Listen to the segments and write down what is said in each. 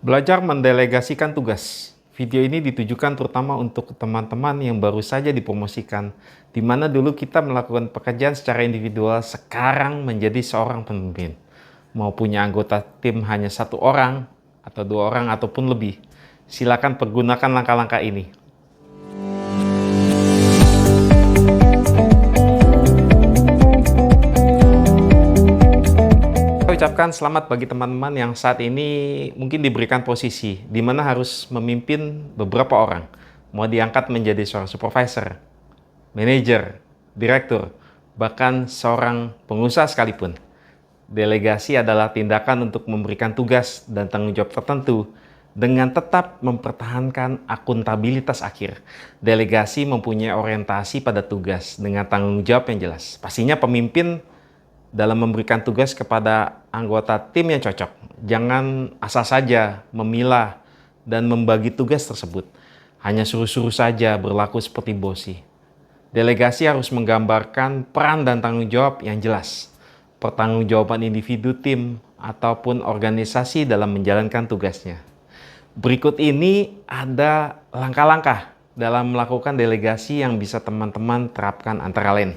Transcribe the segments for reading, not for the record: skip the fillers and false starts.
Belajar mendelegasikan tugas. Video ini ditujukan terutama untuk teman-teman yang baru saja dipromosikan, di mana dulu kita melakukan pekerjaan secara individual, sekarang menjadi seorang pemimpin. Mau punya anggota tim hanya satu orang, atau dua orang, ataupun lebih. Silakan pergunakan langkah-langkah ini. Saya ucapkan selamat bagi teman-teman yang saat ini mungkin diberikan posisi di mana harus memimpin beberapa orang. Mau diangkat menjadi seorang supervisor, manajer, direktur, bahkan seorang pengusaha sekalipun. Delegasi adalah tindakan untuk memberikan tugas dan tanggung jawab tertentu dengan tetap mempertahankan akuntabilitas akhir. Delegasi mempunyai orientasi pada tugas dengan tanggung jawab yang jelas. Pastinya pemimpin dalam memberikan tugas kepada anggota tim yang cocok. Jangan asal saja memilah dan membagi tugas tersebut. Hanya suruh-suruh saja berlaku seperti bosi. Delegasi harus menggambarkan peran dan tanggung jawab yang jelas. Pertanggungjawaban individu, tim, ataupun organisasi dalam menjalankan tugasnya. Berikut ini ada langkah-langkah dalam melakukan delegasi yang bisa teman-teman terapkan antara lain.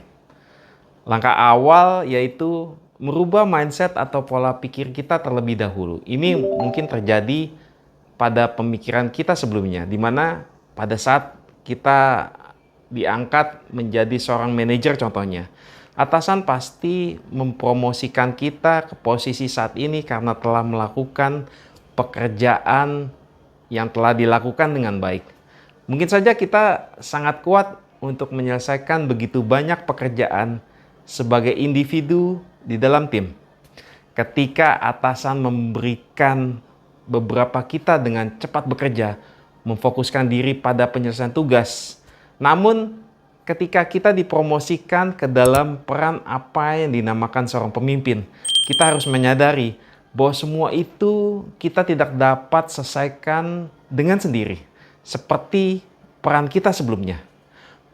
Langkah awal yaitu merubah mindset atau pola pikir kita terlebih dahulu. Ini mungkin terjadi pada pemikiran kita sebelumnya, di mana pada saat kita diangkat menjadi seorang manajer contohnya, atasan pasti mempromosikan kita ke posisi saat ini karena telah melakukan pekerjaan yang telah dilakukan dengan baik. Mungkin saja kita sangat kuat untuk menyelesaikan begitu banyak pekerjaan sebagai individu di dalam tim. Ketika atasan memberikan beberapa kita dengan cepat bekerja, memfokuskan diri pada penyelesaian tugas. Namun, ketika kita dipromosikan ke dalam peran apa yang dinamakan seorang pemimpin, kita harus menyadari bahwa semua itu kita tidak dapat selesaikan dengan sendiri, seperti peran kita sebelumnya.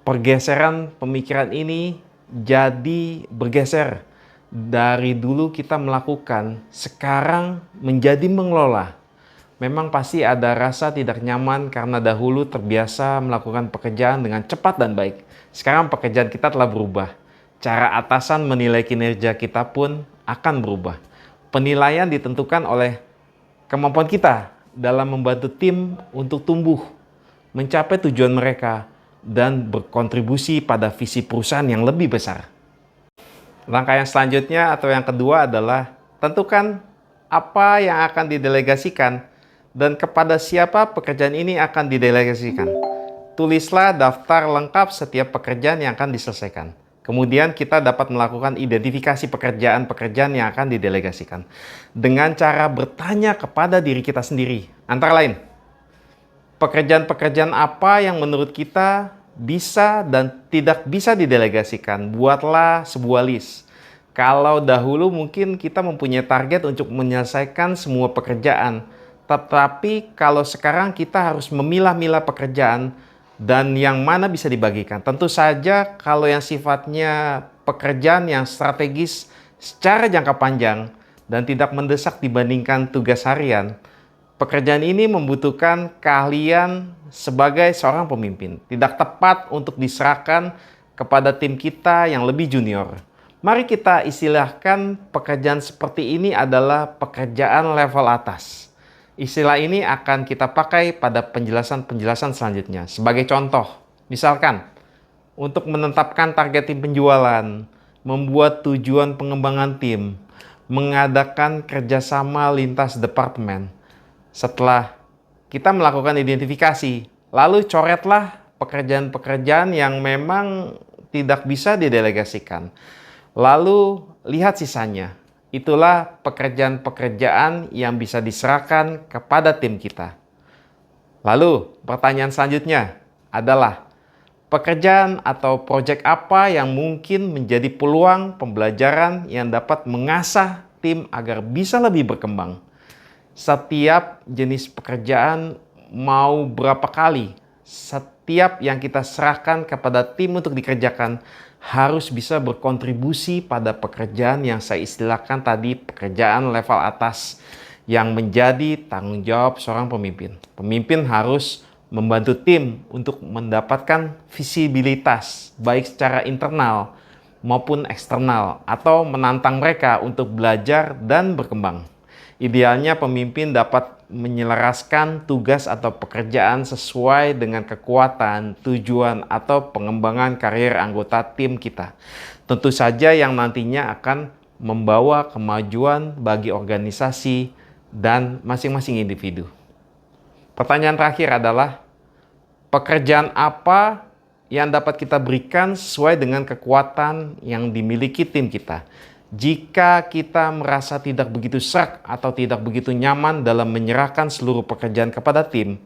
Pergeseran pemikiran ini jadi bergeser dari dulu kita melakukan, sekarang menjadi mengelola. Memang pasti ada rasa tidak nyaman karena dahulu terbiasa melakukan pekerjaan dengan cepat dan baik. Sekarang pekerjaan kita telah berubah. Cara atasan menilai kinerja kita pun akan berubah. Penilaian ditentukan oleh kemampuan kita dalam membantu tim untuk tumbuh, mencapai tujuan mereka, dan berkontribusi pada visi perusahaan yang lebih besar. Langkah yang selanjutnya atau yang kedua adalah tentukan apa yang akan didelegasikan dan kepada siapa pekerjaan ini akan didelegasikan. Tulislah daftar lengkap setiap pekerjaan yang akan diselesaikan. Kemudian kita dapat melakukan identifikasi pekerjaan-pekerjaan yang akan didelegasikan dengan cara bertanya kepada diri kita sendiri. Antara lain, pekerjaan-pekerjaan apa yang menurut kita bisa dan tidak bisa didelegasikan? Buatlah sebuah list. Kalau dahulu mungkin kita mempunyai target untuk menyelesaikan semua pekerjaan. Tetapi kalau sekarang kita harus memilah-milah pekerjaan dan yang mana bisa dibagikan. Tentu saja kalau yang sifatnya pekerjaan yang strategis secara jangka panjang dan tidak mendesak dibandingkan tugas harian, pekerjaan ini membutuhkan keahlian sebagai seorang pemimpin. Tidak tepat untuk diserahkan kepada tim kita yang lebih junior. Mari kita istilahkan pekerjaan seperti ini adalah pekerjaan level atas. Istilah ini akan kita pakai pada penjelasan-penjelasan selanjutnya. Sebagai contoh, misalkan untuk menetapkan target tim penjualan, membuat tujuan pengembangan tim, mengadakan kerjasama lintas departemen. Setelah kita melakukan identifikasi, lalu coretlah pekerjaan-pekerjaan yang memang tidak bisa didelegasikan. Lalu lihat sisanya. Itulah pekerjaan-pekerjaan yang bisa diserahkan kepada tim kita. Lalu pertanyaan selanjutnya adalah pekerjaan atau proyek apa yang mungkin menjadi peluang pembelajaran yang dapat mengasah tim agar bisa lebih berkembang. Setiap jenis pekerjaan mau berapa kali, setiap yang kita serahkan kepada tim untuk dikerjakan harus bisa berkontribusi pada pekerjaan yang saya istilahkan tadi pekerjaan level atas yang menjadi tanggung jawab seorang pemimpin. Pemimpin harus membantu tim untuk mendapatkan visibilitas, baik secara internal maupun eksternal, atau menantang mereka untuk belajar dan berkembang. Idealnya pemimpin dapat menyelaraskan tugas atau pekerjaan sesuai dengan kekuatan, tujuan, atau pengembangan karir anggota tim kita. Tentu saja yang nantinya akan membawa kemajuan bagi organisasi dan masing-masing individu. Pertanyaan terakhir adalah, pekerjaan apa yang dapat kita berikan sesuai dengan kekuatan yang dimiliki tim kita? Jika kita merasa tidak begitu serak atau tidak begitu nyaman dalam menyerahkan seluruh pekerjaan kepada tim,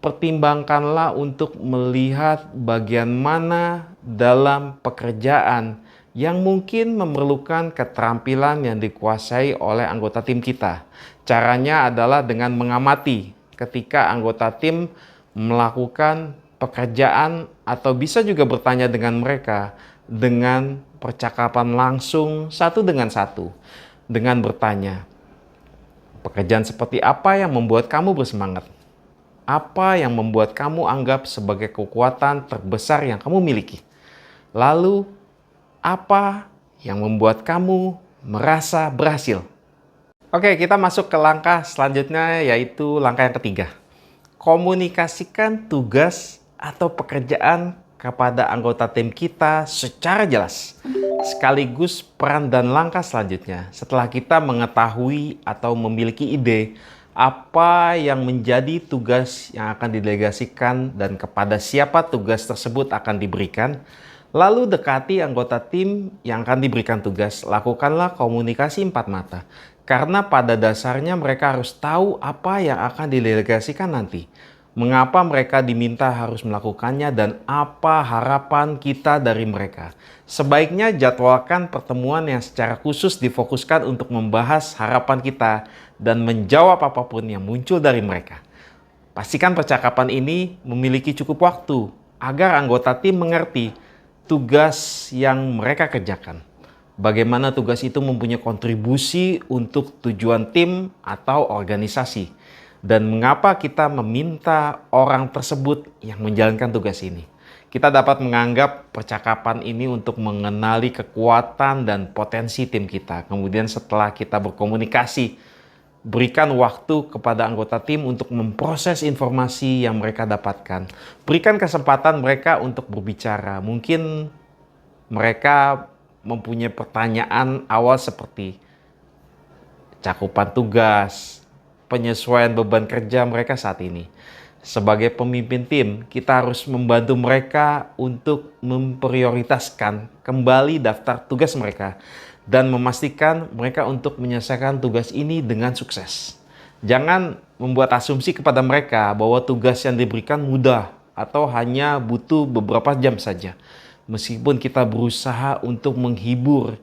pertimbangkanlah untuk melihat bagian mana dalam pekerjaan yang mungkin memerlukan keterampilan yang dikuasai oleh anggota tim kita. Caranya adalah dengan mengamati ketika anggota tim melakukan pekerjaan, atau bisa juga bertanya dengan mereka dengan percakapan langsung satu dengan satu, dengan bertanya, pekerjaan seperti apa yang membuat kamu bersemangat? Apa yang membuat kamu anggap sebagai kekuatan terbesar yang kamu miliki? Lalu, apa yang membuat kamu merasa berhasil? Oke, kita masuk ke langkah selanjutnya, yaitu langkah yang ketiga. Komunikasikan tugas atau pekerjaan kepada anggota tim kita secara jelas, sekaligus peran dan langkah selanjutnya. Setelah kita mengetahui atau memiliki ide apa yang menjadi tugas yang akan didelegasikan dan kepada siapa tugas tersebut akan diberikan, lalu dekati anggota tim yang akan diberikan tugas. Lakukanlah komunikasi empat mata, karena pada dasarnya mereka harus tahu apa yang akan didelegasikan nanti, mengapa mereka diminta harus melakukannya, dan apa harapan kita dari mereka. Sebaiknya jadwalkan pertemuan yang secara khusus difokuskan untuk membahas harapan kita dan menjawab apapun yang muncul dari mereka. Pastikan percakapan ini memiliki cukup waktu agar anggota tim mengerti tugas yang mereka kerjakan. Bagaimana tugas itu mempunyai kontribusi untuk tujuan tim atau organisasi, dan mengapa kita meminta orang tersebut yang menjalankan tugas ini. Kita dapat menganggap percakapan ini untuk mengenali kekuatan dan potensi tim kita. Kemudian setelah kita berkomunikasi, berikan waktu kepada anggota tim untuk memproses informasi yang mereka dapatkan. Berikan kesempatan mereka untuk berbicara. Mungkin mereka mempunyai pertanyaan awal seperti cakupan tugas, penyesuaian beban kerja mereka saat ini. Sebagai pemimpin tim, kita harus membantu mereka untuk memprioritaskan kembali daftar tugas mereka dan memastikan mereka untuk menyelesaikan tugas ini dengan sukses. Jangan membuat asumsi kepada mereka bahwa tugas yang diberikan mudah atau hanya butuh beberapa jam saja. Meskipun kita berusaha untuk menghibur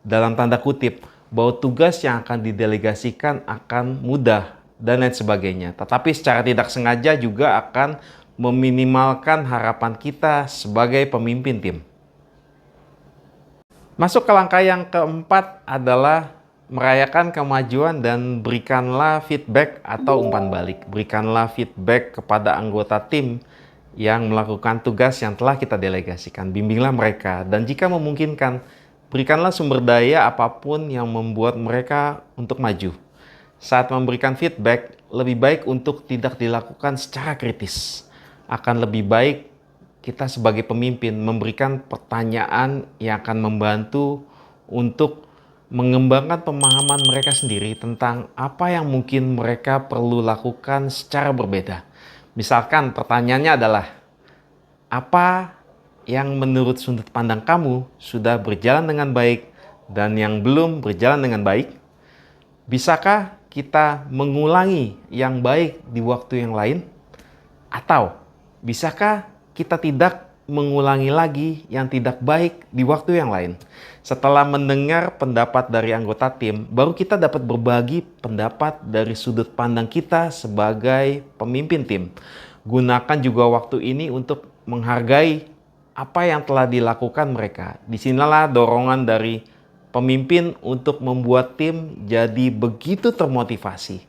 dalam tanda kutip bahwa tugas yang akan didelegasikan akan mudah dan lain sebagainya, tetapi secara tidak sengaja juga akan meminimalkan harapan kita sebagai pemimpin tim. Masuk ke langkah yang keempat adalah merayakan kemajuan dan berikanlah feedback atau umpan balik. Berikanlah feedback kepada anggota tim yang melakukan tugas yang telah kita delegasikan. Bimbinglah mereka, dan jika memungkinkan, berikanlah sumber daya apapun yang membuat mereka untuk maju. Saat memberikan feedback, lebih baik untuk tidak dilakukan secara kritis. Akan lebih baik kita sebagai pemimpin memberikan pertanyaan yang akan membantu untuk mengembangkan pemahaman mereka sendiri tentang apa yang mungkin mereka perlu lakukan secara berbeda. Misalkan pertanyaannya adalah, apa yang menurut sudut pandang kamu sudah berjalan dengan baik dan yang belum berjalan dengan baik? Bisakah kita mengulangi yang baik di waktu yang lain? Atau bisakah kita tidak mengulangi lagi yang tidak baik di waktu yang lain? Setelah mendengar pendapat dari anggota tim, baru kita dapat berbagi pendapat dari sudut pandang kita sebagai pemimpin tim. Gunakan juga waktu ini untuk menghargai apa yang telah dilakukan mereka. Disinilah dorongan dari pemimpin untuk membuat tim jadi begitu termotivasi.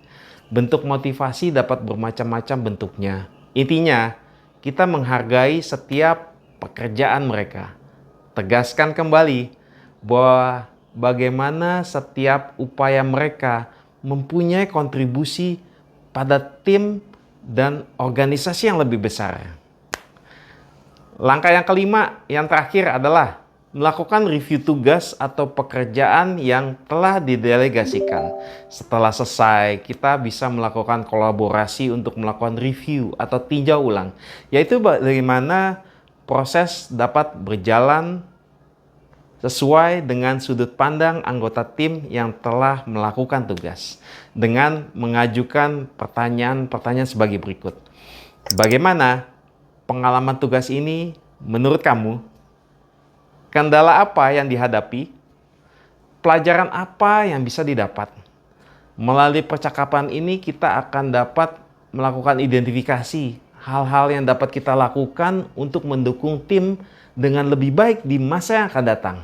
Bentuk motivasi dapat bermacam-macam bentuknya. Intinya, kita menghargai setiap pekerjaan mereka. Tegaskan kembali bahwa bagaimana setiap upaya mereka mempunyai kontribusi pada tim dan organisasi yang lebih besar. Langkah yang kelima, yang terakhir adalah melakukan review tugas atau pekerjaan yang telah didelegasikan. Setelah selesai, kita bisa melakukan kolaborasi untuk melakukan review atau tinjau ulang, yaitu bagaimana proses dapat berjalan sesuai dengan sudut pandang anggota tim yang telah melakukan tugas, dengan mengajukan pertanyaan-pertanyaan sebagai berikut. Bagaimana pengalaman tugas ini menurut kamu? Kendala apa yang dihadapi? Pelajaran apa yang bisa didapat? Melalui percakapan ini kita akan dapat melakukan identifikasi hal-hal yang dapat kita lakukan untuk mendukung tim dengan lebih baik di masa yang akan datang.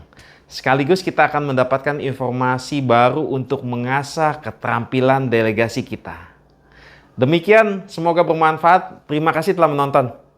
Sekaligus kita akan mendapatkan informasi baru untuk mengasah keterampilan delegasi kita. Demikian, semoga bermanfaat. Terima kasih telah menonton.